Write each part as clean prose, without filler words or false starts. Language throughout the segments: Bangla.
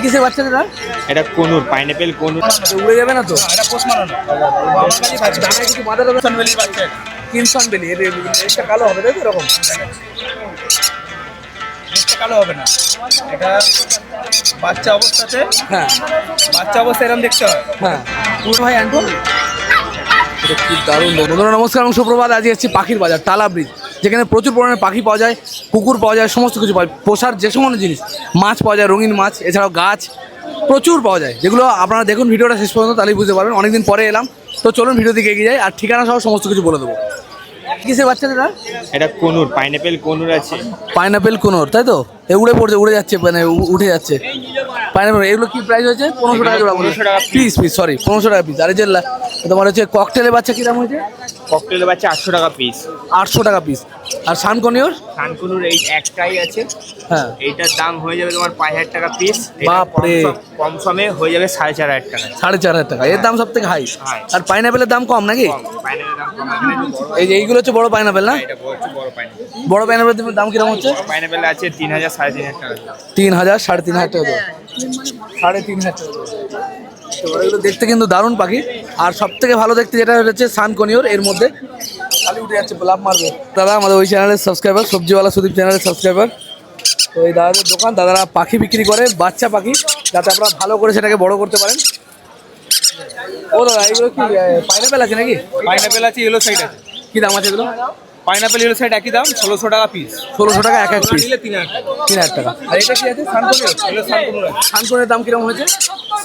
কিসের বাচ্চা দাদা? এটা কোনুর, পাইনাপেল কোনুর। উড়ে যাবে না তো? এটা পোস্ট মারানো। আমার কাছে বাচ্চা ডানায় কিছু মাথা দেবে? কিনসনবেলি বাচ্চা। কিনসনবেলি, এটা কালো হবে তাই তো? এরকম জিনিসটা কালো হবে না। এটা বাচ্চা অবস্থাতে, হ্যাঁ বাচ্চা অবস্থায় এরকম দেখতে হয়। হ্যাঁ পুরো ভাই আনবো। এটা কি দারুণ। বন্ধুরা নমস্কার এবং সুপ্রভাত। আজ এসেছি পাখির বাজার টালা ব্রিজ, যেখানে প্রচুর পরিমাণে পাখি পাওয়া যায়, কুকুর পাওয়া যায়, সমস্ত কিছু পাওয়া যায়, পোষার যে সমস্ত জিনিস, মাছ পাওয়া যায়, রঙিন মাছ, এছাড়াও গাছ প্রচুর পাওয়া যায়, যেগুলো আপনারা দেখুন ভিডিওটা শেষ পর্যন্ত, তাহলেই বুঝতে পারবেন। অনেকদিন পরে এলাম, তো চলুন ভিডিও দিকে এগিয়ে যাই আর ঠিকানা সহ সমস্ত কিছু বলে দেবো। কিসের বাচ্চা দাদা? এটা কোনুর, পাইনাপেল কোনুর আছে। পাইনাপেল কোনোর তাই তো? এ উড়ে পড়ছে, উড়ে যাচ্ছে, মানে উঠে যাচ্ছে পাইনাপেল। এগুলো কি প্রাইস হয়েছে? 1500 টাকা জোড়া। 1500 টাকা পিস সরি 1500 টাকা পিস। আর এই যে তোমার হচ্ছে ককটেলের বাচ্চা কী দাম হয়েছে? ককটেলের বাচ্চা 800 টাকা পিস। 800 টাকা পিস। আর সানকনিওর? কানকুনুর এই একটাই আছে, হ্যাঁ এইটার দাম হয়ে যাবে তোমার 5000 টাকা পিস। বাপরে। কম সমে হয়ে যাবে 4500 টাকা। 4500 টাকা, এর দাম সব থেকে হাই। হাই। আর পাইনাপেলের দাম কম নাকি? পাইনাপেলের দাম কম। এখানে একটু বড়, এই যে এইগুলো হচ্ছে বড় পাইনাপেল না? এটা বড় পাইনাপেল। বড় পাইনাপেলের দাম কিরকম হচ্ছে? পাইনাপেল আছে 3000 3500 টাকা। 3000 3500 টাকা দেবো। 3500 টাকা। এগুলো দেখতে কিন্তু দারুণ পাখি। আর সব থেকে ভালো দেখতে যেটা হচ্ছে সানকনিওর, এর মধ্যে খালি উঠে যাচ্ছে, লাভ মারবে। দাদা আমাদের ওই চ্যানেলের সাবস্ক্রাইবার, সবজিওয়ালা সুদীপ চ্যানেলের সাবস্ক্রাইবার। তো এই দাদাদের দোকান, দাদারা পাখি বিক্রি করে, বাচ্চা পাখি, যাতে আপনারা ভালো করে সেটাকে বড় করতে পারেন। ও দাদা এগুলো কি পাইনাপেল আছে নাকি? পাইনাপেল আছে, ইয়েলো সাইড আছে। কি দাম আছে এগুলো? পাইনাপেল ইয়েলো সাইড একই দাম, 1600 টাকা পিস। 1600 টাকা এক পিস। নিলে 3000 টাকা। 3000 টাকা। আর এটা কি আছে? সানকনিওর। এগুলো সানকুনুর আছে। সানকনিওর দাম কিরকম হয়েছে?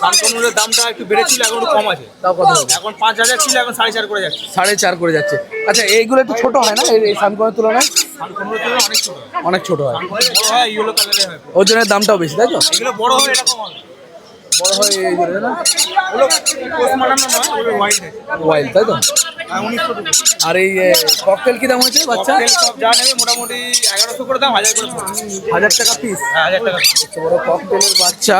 সানকুনুরের দামটা একটু বেড়েছিল, এখন একটু কম আছে। তাও কত হবে? এখন 5000 ছিল, এখন 4.5 করে যাচ্ছে। 4.5 করে যাচ্ছে। আচ্ছা এইগুলো একটু ছোট হয় না এই সানকনিওর তুলনায়? সানকুনুরের থেকে অনেক ছোট। অনেক ছোট হয়, সানকুনুর বড় হয়, ইয়েলো কালারের হয়। ওর জন্য দামটাও বেশি তাই তো? এগুলো বড় হয় এরকম হবে। বড় হয় এই জন্য না? ওগুলো পোস্ট মারানো নয়, ওগুলো হোয়াইট আছে। ওয়াইল্ড তাই তো? 1900 টাকা। আর এই ককটেল কি দাম হয়েছে বাচ্চা? ককটেল সব যা নেবে মোটামুটি 1100 করে দাম, 1000 করে পড়বে। 1000 টাকা পিস। হ্যাঁ, 1000 টাকা। বড় ককটেলের বাচ্চা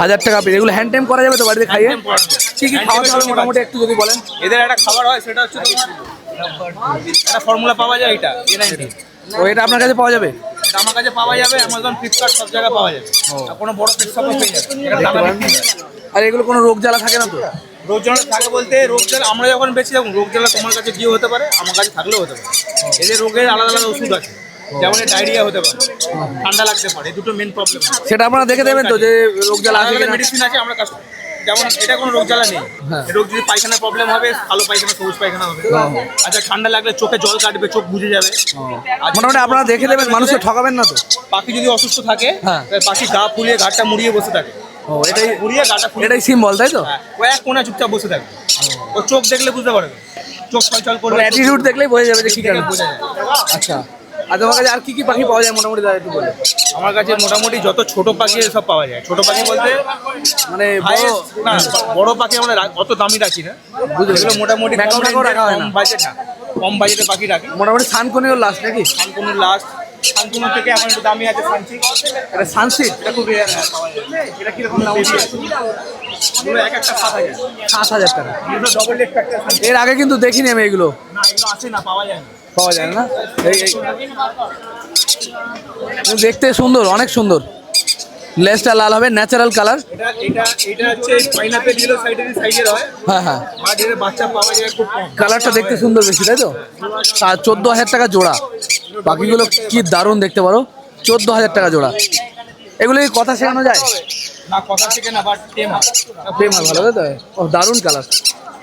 1000 টাকা পিস। এগুলো হ্যান্ড টাইম করা যাবে তো বাড়িতে খাইয়ে? Hand time করা যাবে। কি কি Hand খাওয়াতে time হবে এ মোটামুটি একটু যদি বলেন। এদের একটা খাবার হয়, সেটা হচ্ছে একটা ফর্মুলা পাওয়া যায়, এটা A90। ও এটা আপনার কাছে পাওয়া যাবে? এটা আমার কাছে পাওয়া যাবে, অ্যামাজন, ফ্লিপকার্ট সব জায়গায় পাওয়া যাবে। আর কোনো বড় পেট শপে পেয়ে যাবে। এটা দেখতে দামে পারেন। বিক্রি হয়। আর এগুলো কোনো রোগ জ্বালা থাকে না তো? রোগ জ্বালা থাকে বলতে, রোগ জ্বালা আমরা যখন বেশি যাবো, রোগ জ্বালা তোমার কাছে গিয়ে হতে পারে, আমার কাছে থাকলেও হতে পারে। এদের রোগের আলাদা আলাদা ওষুধ আছে, যেমন ডায়রিয়া হতে পারে, ঠান্ডা লাগতে পারে, এই দুটো মেন প্রবলেম। সেটা আপনারা দেখে দেবেন তো যে রোগ জ্বালা আছে কিনা? মেডিসিন আছে, আমরা যেমন এটা কোনো রোগ জ্বালা নেই। হ্যাঁ। রোগ যদি পায়খানা প্রবলেম হবে, কালো পায়খানা, সবুজ পায়খানা হবে। আচ্ছা ঠান্ডা লাগলে চোখে জল কাটবে, চোখ বুঝে যাবে। আর মোটামুটি আপনারা দেখে দেবেন, মানুষকে ঠকাবেন না তো? পাখি যদি অসুস্থ থাকে, হ্যাঁ। তাহলে পাখি গা ফুলিয়ে, ঘাটটা মুড়িয়ে বসে থাকে। ও এটাই, মুড়িয়ে গাটা ফুলিয়ে, এটাই সিম্বল তাই তো? হ্যাঁ, ও এক কোণে চুপচাপ বসে থাকে। ও চোখ দেখলে বুঝতে পারবে, চোখ ছলছল করবে, অ্যাটিটিউড দেখলেই বোঝা যাবে যে কি কারণে। বোঝা যায়। আচ্ছা, আর তোমার কাছে আর কি কি পাখি পাওয়া যায় মোটামুটি দাদা একটু বলে? আমার কাছে মোটামুটি যত ছোট পাখি সব পাওয়া যায়। ছোট পাখি বলতে মানে highest না, বড় পাখি আমরা অত দামি রাখি না। এগুলো মোটামুটি ব্যাকআপ রাখাও রাখা হয় না। কম বাজেট না, কম বাজেটে পাখি রাখি। মোটামুটি সানকনিওর লাস্ট নাকি? শান্তনুর লাস্ট, শান্তনুর থেকে এখন একটু দামি আছে সানসিক। এটা সানসিট। এটা খুব রেয়ার পাওয়া যায়। এটা কিরকম দাম আছে? এগুলো এক একটা 7000। 7000 টাকা। এগুলো ডবল লেগ ফ্যাক্টর সানসিক। এর আগে কিন্তু দেখিনি আমি এগুলো। না, এগুলো আছে না, পাওয়া যায় না। পাওয়া যায় না? দেখতে সুন্দর, অনেক সুন্দর। লেজটা লাল হবে, ন্যাচারাল কালার। এটা এটা এটা হচ্ছে পাইনাপেল ইয়েলো সাইজের হয়। হ্যাঁ হ্যাঁ, বাট এর বাচ্চা পাওয়া যায় খুব কম। কালারটা দেখতে সুন্দর বেশি তাই তো? 14,000 টাকা জোড়া। পাখিগুলো কি দারুণ দেখতে পারো, 14,000 টাকা জোড়া। এগুলো কি কথা শেখানো যায়? না, কথা থেকে না, বাট টেমা। প্রেমাল ভালো তাই তো? ও দারুণ কালার।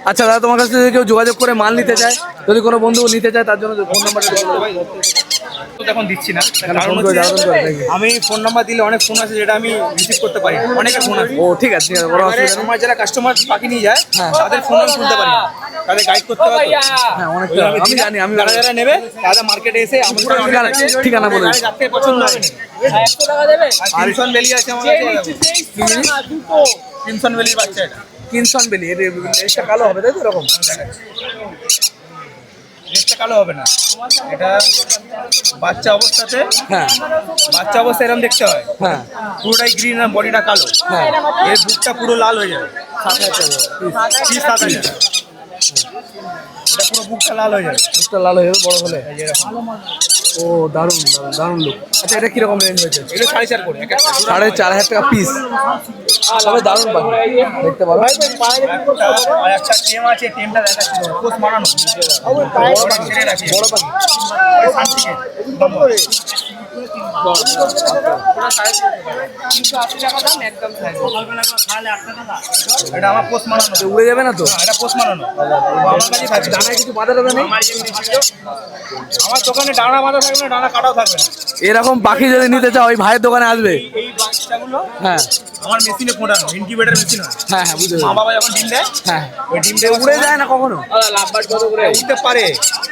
আচ্ছা দাদা, তোমার কাছে যদি কেউ যোগাযোগ করে মাল নিতে চায়, যদি কোনো বন্ধু নিতে চায়, তার জন্য ফোন নাম্বারটা এখন দিচ্ছি না, এখানে কারণ ফোন করে হচ্ছে জানাবেন তো, thank you। আমি ফোন নাম্বার দিলে অনেক ফোন আছে যেটা আমি রিসিভ করতে পারি না। অনেকের ফোন আছে। ও ঠিক আছে, ঠিক আছে, বড় এবারে অসুবিধা নেই। আমার যারা কাস্টমার পাখি নিয়ে যায়, হ্যাঁ। তাদের ফোন আমি তুলতে পারি না, তাদের গাইড করতে হবে তো। হ্যাঁ অনেক, ওই আমি আমি দিই না। জানি, আমি যারা যারা নেবে তারা মার্কেটে এসে আমার পুরো ঠিকানা বলে দিন। যাতে পছন্দ হবে না। আর রিসন ভ্যালি আছে আমার কাছে, ক্রিমসন ভ্যালির বাচ্চা এটা। কিনসনবেলি, এর লেজটা কালো হবে তাই তো? এরকম জিনিসটা কালো হবে না। এটা বাচ্চা অবস্থাতে, হ্যাঁ বাচ্চা অবস্থায় এরকম দেখতে হয়। হ্যাঁ পুরোটাই গ্রিন আর বডিটা কালো। হ্যাঁ। এর বুকটা পুরো লাল হয়ে যাবে। 7,000 টাকা। 7000। এটা পুরো বুকটা লাল হয়ে যাবে। মুখটা লাল হয়ে যাবে বড় হলে। ও দারুণ দারুণ দারুণ লুক। আচ্ছা এটা কিরকম রেঞ্জ হয়েছে? এটা 4.5 করে এক একটা। 4,500 টাকা পিস। তবে দারুণ পাখি দেখতে পারো। আর একটা টেম আছে, টেমটা দেখাচ্ছি পোস্ট মারানো বড় পাখি বড় পাখি। এটা আমার পোস্ট মারানো, উড়ে যাবে না তো? এটা পোস্ট মারানো আমার কাছে থাকবে। ডানায় কিছু বাধা দেবে নেই? আমার দোকানে ডানা বাঁধা থাকবে না, ডানা কাটাও থাকবে না। এরকম পাখি যদি নিতে চাও ওই ভাইয়ের দোকানে আসবে। এই বাচ্চাগুলো হ্যাঁ আমার মেশিনে ফোটানো, ইনকিউবেটর মেশিন হয়। হ্যাঁ হ্যাঁ বুঝতে মা পেরেছি। বাবা যখন ডিম দেয়, হ্যাঁ ওই ডিম দিয়ে উড়ে যায় না কখনো? উঠতে পারে,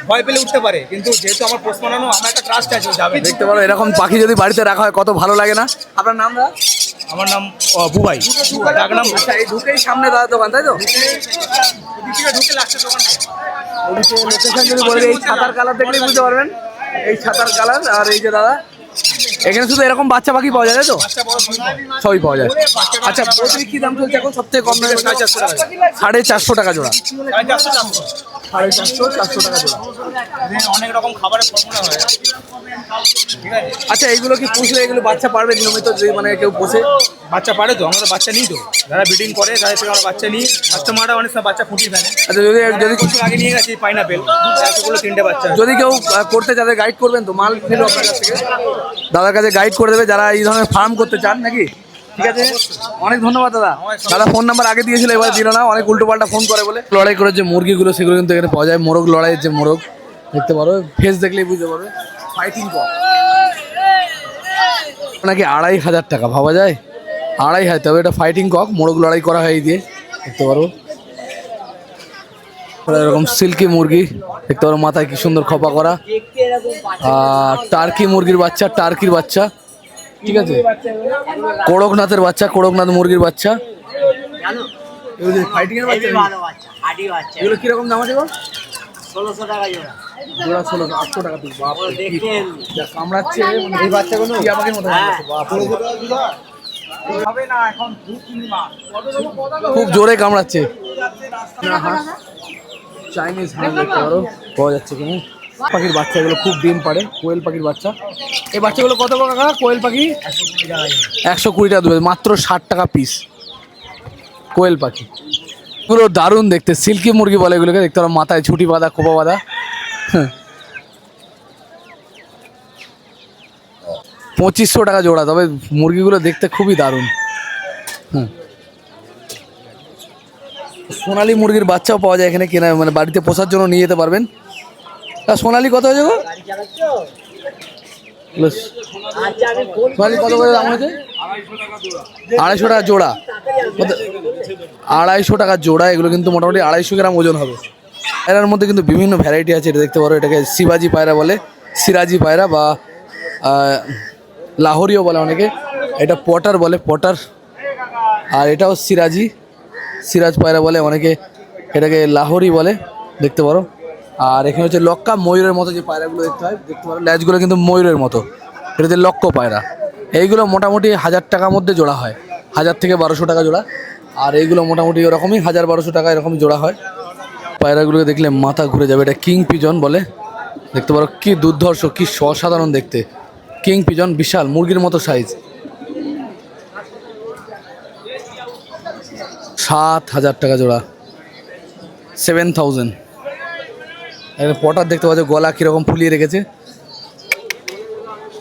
ভয় পেলে উঠতে পারে, কিন্তু যেহেতু আমার পোস্ট বানানো, আমার একটা ট্রাস্ট আছে ও যাবে। দেখতে পারো এরকম পাখি যদি বাড়িতে রাখা হয় কত ভালো লাগে না? আপনার নাম দা? আমার নাম বুবাই, ডাকনাম। আচ্ছা এই ঢুকেই সামনে দাদার দোকান তাই তো? ওদিকে ঢুকে লাগছে দোকানটা। ওদিকে লোকেশন যদি বলে এই ছাতার কালার দেখলেই বুঝতে পারবেন। এই ছাতার কালার আর এই যে দাদা এখানে শুধু এরকম বাচ্চা পাখি পাওয়া যায় তাই তো? বাচ্চা বড় সব পাবে। সবই পাওয়া যায়। আচ্ছা বদ্রি কি দাম চলছে এখন সবথেকে কম দামে? 450 টাকা। 450 টাকা জোড়া। 450 450 টাকা জোড়া। অনেক রকম খাবারের ফর্মুলা হয়, ঠিক আছে। আচ্ছা এইগুলো কি পুষলে এগুলো বাচ্চা পারবে নিয়মিত যদি মানে কেউ পোষে? বাচ্চা পারে তো, আমরা বাচ্চা নিই তো, যারা ব্রিডিং করে তাদের থেকে আমরা বাচ্চা নিই। কাস্টমাররা অনেক সময় বাচ্চা ফুটিয়ে ফেলে। আচ্ছা যদি যদি কিছু আগে নিয়ে গেছি পাইনাপেল, এতগুলো 3টে বাচ্চা। যদি কেউ করতে যাদের গাইড করবেন তো মাল ফেলো আপনার কাছ থেকে? দাদার কাছে গাইড করে দেবে যারা এই ধরনের ফার্ম করতে চান নাকি? ঠিক আছে অনেক ধন্যবাদ দাদা। দাদা ফোন নাম্বার আগে দিয়েছিল এবার দিল না, অনেক উল্টো পাল্টা ফোন করে বলে। লড়াই করে যে মুরগিগুলো সেগুলো কিন্তু এখানে পাওয়া যায়। মোরগ লড়াইয়ের যে মোরগ দেখতে পারো, ফেস দেখলেই বুঝতে পারবে। ফাইটিং কক নাকি 2,500 টাকা, ভাবা যায়? 2,500, তবে এটা ফাইটিং কক, মোরগ লড়াই করা হয় এই দিয়ে দেখতে পারো। এরকম সিল্কি মুরগি দেখতে পারো, মাথায় কি সুন্দর খোপা করা। আর টার্কি মুরগির বাচ্চা, টার্কির বাচ্চা, ঠিক আছে। কড়কনাথের বাচ্চা, কড়কনাথ মুরগির বাচ্চা। এগুলো ফাইটিং এর বাচ্চা। এগুলো কিরকম দাম আছে গো? 1600 টাকা জোড়া। জোড়া 1600, 800 টাকা পিস। বাপ রে, দেখেন যা কামড়াচ্ছে এই বাচ্চাগুলো কি আমাকে মতো কামড়াচ্ছে, বাপ রে। হবে না এখন 2-3 মাস। খুব জোরে কামড়াচ্ছে। চাইনিজ হাঁস দেখতে পারো পাওয়া যাচ্ছে কিনা। পাখির বাচ্চা এগুলো খুব ডিম পাড়ে, কোয়েল পাখির বাচ্চা। এই বাচ্চাগুলো কত টাকা কোয়েল পাখি? 120 টাকা দেবে, মাত্র 60 টাকা পিস কোয়েল পাখি। পুরো দারুণ দেখতে, সিল্কি মুরগি বলে এগুলোকে দেখতে পারো, মাথায় ছুটি বাঁধা, খোপা বাঁধা। 2500 টাকা জোড়া, তবে মুরগিগুলো দেখতে খুবই দারুণ। সোনালী মুরগির বাচ্চাও পাওয়া যায় এখানে, কেনা মানে বাড়িতে পোষার জন্য নিয়ে যেতে পারবেন। আর সোনালী কত হয়েছে গো? সোনালী কত করে দাম হয়েছে? 250 টাকা জোড়া। 250 টাকা জোড়া। এগুলো কিন্তু মোটামুটি 250 গ্রাম ওজন হবে। এর মধ্যে কিন্তু বিভিন্ন ভ্যারাইটি আছে, এটা দেখতে পারো। এটাকে শিবাজি পায়রা বলে, সিরাজি পায়রা বা লাহোরিও বলে অনেকে। এটা পটার বলে, পটার। আর এটাও সিরাজি, সিরাজ পায়রা বলে অনেকে, এটাকে লাহোরি বলে দেখতে পারো। আর এখানে হচ্ছে লক্কা, ময়ূরের মতো যে পায়রাগুলো দেখতে হয় দেখতে পারো, ল্যাজগুলো কিন্তু ময়ূরের মতো, এটা হচ্ছে লক্ক পায়রা। এইগুলো মোটামুটি 1000 টাকার মধ্যে জোড়া হয়, 1000 থেকে 1200 টাকা জোড়া। আর এইগুলো মোটামুটি ওরকমই 1000-1200 টাকা এরকম জোড়া হয়। পায়রাগুলোকে দেখলে মাথা ঘুরে যাবে। এটা কিং পিজন বলে দেখতে পারো, কি দুর্ধর্ষ, কি অসাধারণ দেখতে। কিং পিজন বিশাল, মুরগির মতো সাইজ। 7000 টাকা জোড়া, 7000। এখানে পটার দেখতে পাচ্ছ, গলা কীরকম ফুলিয়ে রেখেছে,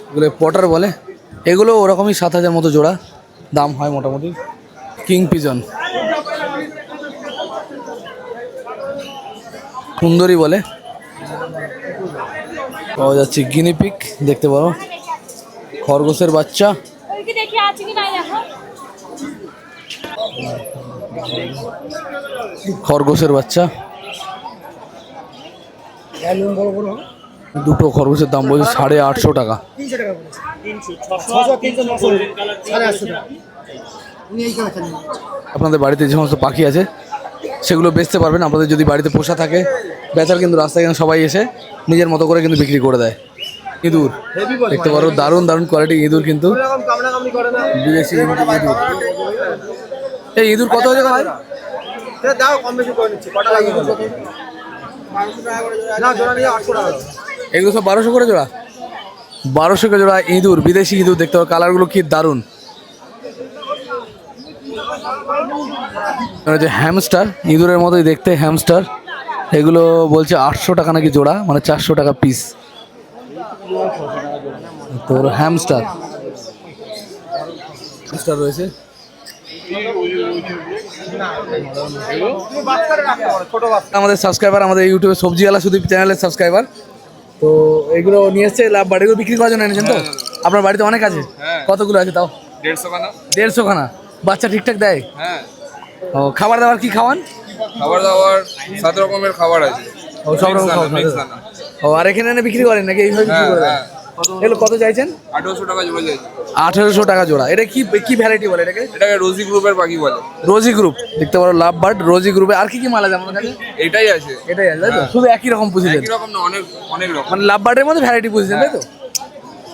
এগুলো পটার বলে। এগুলো ওরকমই 7000 মতো জোড়া দাম হয় মোটামুটি। কিং পিজন, সুন্দরী বলে পাওয়া যাচ্ছে। গিনিপিক দেখতে পারো, খরগোশের বাচ্চা। খরগোশের বাচ্চা, দুটো খরগোশের দাম বলছে 850 টাকা। আপনাদের বাড়িতে যে সমস্ত পাখি আছে সেগুলো বেচতে পারবেন। আপনাদের যদি বাড়িতে পোষা থাকে, বেচার কিন্তু রাস্তায় কিন্তু সবাই এসে নিজের মতো করে কিন্তু বিক্রি করে দেয়। ইঁদুর দেখতে পারো, দারুণ দারুণ কোয়ালিটি ইঁদুর, কিন্তু বিদেশি ইঁদুর। এই ইঁদুর কত হয়েছে ভাই? এগুলো সব 1200 করে জোড়া, 1200 করে জোড়া ইঁদুর, বিদেশি ইঁদুর দেখতে পাবো, কালারগুলো কি দারুণ। যে হ্যামস্টার, ইঁদুরের মতোই দেখতে হ্যামস্টার, এগুলো বলছে 800 টাকা নাকি জোড়া, মানে 400 টাকা পিস। তোর হ্যামস্টার হ্যামস্টার রয়েছে। আমাদের সাবস্ক্রাইবার, আমাদের ইউটিউবে সবজিওয়ালা সুদীপ চ্যানেলের সাবস্ক্রাইবার, তো এগুলো নিয়ে এসছে লাভ বাড়ি, এগুলো বিক্রি করার জন্য এনেছেন তো? আপনার বাড়িতে অনেক আছে? কতগুলো আছে তাও? 150 খানা। বাচ্চা ঠিকঠাক দেয়? ও, খাবার দাবার কি খাওয়ান? খাবার দাবার 7 রকমের খাবার আছে। ও, সব রকম খাবার। ও, আর এখানে এনে বিক্রি করেন নাকি এইভাবে বিক্রি করে দেন? এগুলো কত চাইছেন? 1800 টাকা জোড়া চাইছে। 1800 টাকা জোড়া। এটা কি কি ভ্যারাইটি বলে এটাকে? এটাকে রোজি গ্রুপের পাখি বলে। রোজি গ্রুপ দেখতে পারো, লাভ বার্ড, রোজি গ্রুপে। আর কি কি মাল আছে আপনার কাছে? এটাই আছে। এটাই আছে তাই তো? শুধু একই রকম পুষিলেন? একই রকম না, অনেক অনেক রকম। মানে লাভ বার্ডের মধ্যে ভ্যারাইটি পুষিলেন তাই তো?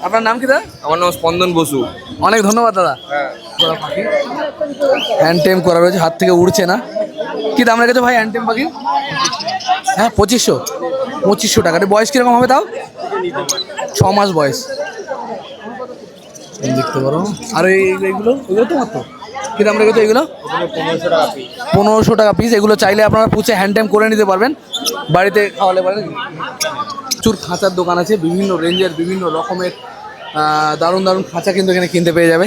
আপনার নাম কি দাদা? আমার নাম স্পন্দন বসু। অনেক ধন্যবাদ দাদা। পাখি হ্যান্ড টেম করা রয়েছে, হাত থেকে উড়ছে না। কি দাম রেখেছো ভাই হ্যান্ড টেম পাখি? হ্যাঁ, 2500 টাকা। বয়স কিরকম হবে তাও? 6 মাস বয়স দেখতে পারো। আর এইগুলো তো মাত্র কি দাম রেখেছো এগুলো? 1500 টাকা পিস। এগুলো চাইলে আপনারা পুষে হ্যান্ড টেম করে নিতে পারবেন, বাড়িতে খাওয়ালে পারেন। প্রচুর খাঁচার দোকান আছে, বিভিন্ন রেঞ্জের, বিভিন্ন রকমের দারুণ দারুণ খাঁচা কিন্তু এখানে কিনতে পেয়ে যাবে।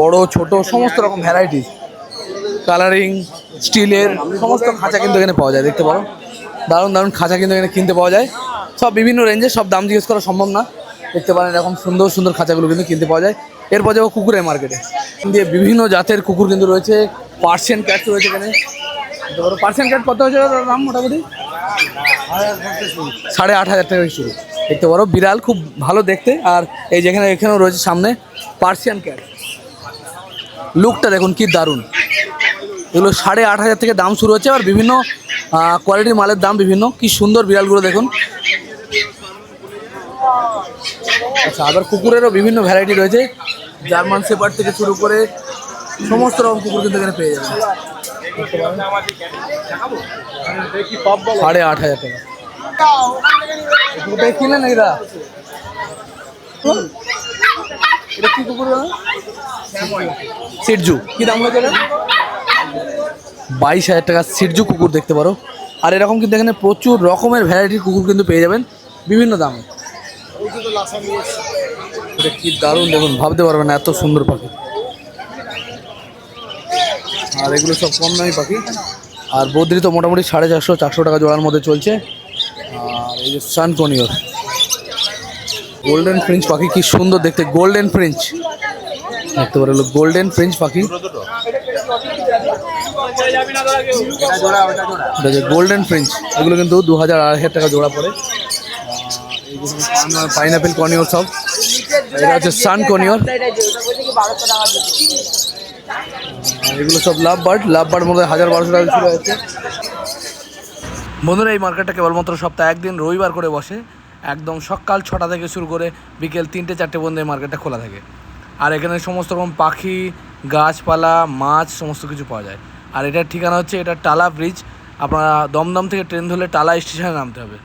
বড় ছোট সমস্ত রকম ভ্যারাইটিস, কালারিং, স্টিলের সমস্ত খাঁচা কিন্তু এখানে পাওয়া যায় দেখতে পারো। দারুণ দারুণ খাঁচা কিন্তু এখানে কিনতে পাওয়া যায়, সব বিভিন্ন রেঞ্জের। সব দাম জিজ্ঞেস করা সম্ভব না, দেখতে পারেন এরকম সুন্দর সুন্দর খাঁচাগুলো কিন্তু কিনতে পাওয়া যায়। এরপর যাবো কুকুরের মার্কেটে, দিয়ে বিভিন্ন জাতের কুকুর কিন্তু রয়েছে। পার্সিয়ান ক্যাট রয়েছে এখানে দেখতে পারো। পার্সিয়ান ক্যাট কত হয়েছে দাম? মোটামুটি 8500 টাকা শুরু দেখতে পারো। বিড়াল খুব ভালো দেখতে। আর এই যেখানে এখানেও রয়েছে সামনে পার্সিয়ান ক্যাট, লুকটা দেখুন কি দারুণ। এগুলো 8500 থেকে দাম শুরু হচ্ছে। আর বিভিন্ন কোয়ালিটির মালের দাম বিভিন্ন। কি সুন্দর বিড়ালগুলো দেখুন। আচ্ছা, আবার কুকুরেরও বিভিন্ন ভ্যারাইটি রয়েছে, জার্মান শেপার্ড থেকে শুরু করে সমস্ত রকম কুকুর কিন্তু এখানে পেয়ে যাবেন। 8500 টাকা। এটা কিনলেন নাকি দা? এটা কি কুকুর? সিটজু। কি দাম হয়েছে? 22000 টাকা সিটজু কুকুর দেখতে পারো। আর এরকম কিন্তু এখানে প্রচুর রকমের ভ্যারাইটির কুকুর কিন্তু পেয়ে যাবেন বিভিন্ন দামে। এটা কি দারুণ দেখুন, ভাবতে পারবেন না এত সুন্দর পাখি। আর এগুলো সব কম দামি পাখি। আর বদ্রি তো মোটামুটি 450-400 টাকা জোড়ার মধ্যে চলছে। আর এই যে সানকনিয়র গোল্ডেন ফ্রিঞ্চ পাখি, কি সুন্দর দেখতে। গোল্ডেন ফ্রিঞ্চ দেখতে পারো, গোল্ডেন ফ্রিঞ্চ পাখি, গোল্ডেন ফ্রিঞ্চ। এগুলো কিন্তু 2000-2500 টাকা জোড়া পড়ে। পাইনাপেল কনিয়র সব। এটা হচ্ছে সান কনিয়র। এগুলো সব লাভ বার্ড মধ্যে 1000-1200 টাকা শুরু হয়েছে। বন্ধুরা, এই মার্কেটটা কেবলমাত্র সপ্তাহে একদিন রবিবার করে বসে। একদম সকাল 6টা থেকে শুরু করে বিকেল 3টে-4টে পর্যন্ত এই মার্কেটটা খোলা থাকে। আর এখানে সমস্ত রকম পাখি, গাছপালা, মাছ সমস্ত কিছু পাওয়া যায়। আর এটার ঠিকানা হচ্ছে, এটা টালা ব্রিজ। আপনারা দমদম থেকে ট্রেন ধরলে টালা স্টেশনে নামতে হবে।